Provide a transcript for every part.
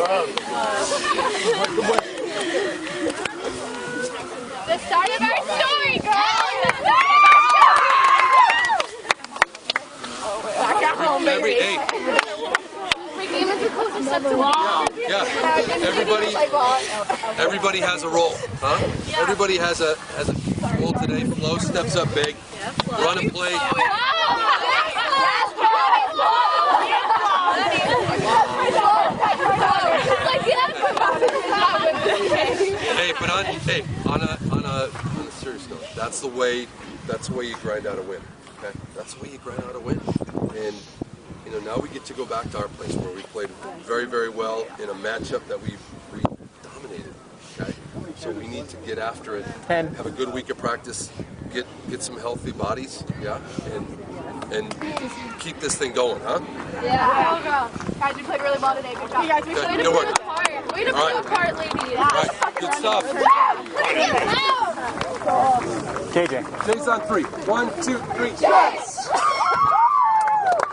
The start of our story, girl! The start of our story! Back at home, baby. Yeah. Everybody has a role, huh? Everybody has a role today. Flo steps up big. Run and play. Hey, but on a serious note, that's the way you grind out a win. Okay, that's the way you grind out a win. And you know, now we get to go back to our place where we played very, very well in a matchup that we dominated. Okay, so we need to get after it. Have a good week of practice. Get some healthy bodies. Yeah, and keep this thing going, huh? Yeah. Guys, we played really well today. Good job. You guys, we played a good part. Way to play a part, ladies. All right, good stuff. KJ. Jay's on 3. 1, 2, 3. Yes!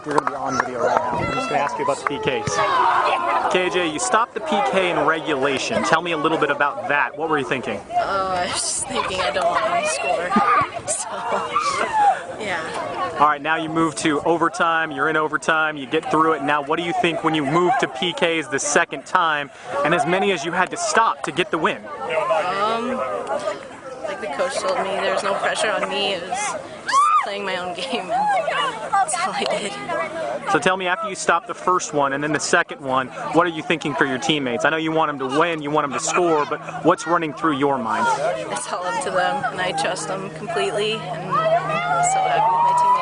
You're going to be on video right now. I'm just going to ask you about the PKs. KJ, you stopped the PK in regulation. Tell me a little bit about that. What were you thinking? I was just thinking I don't want to score. So, yeah. All right, now you move to overtime. You're in overtime. You get through it. Now, what do you think when you move to PKs the second time, and as many as you had to stop to get the win? Like the coach told me, there was no pressure on me. It was just playing my own game, and that's all I did. So tell me, after you stopped the first one and then the second one, what are you thinking for your teammates? I know you want them to win, you want them to score, but what's running through your mind? It's all up to them, and I trust them completely, and I'm so happy with my team.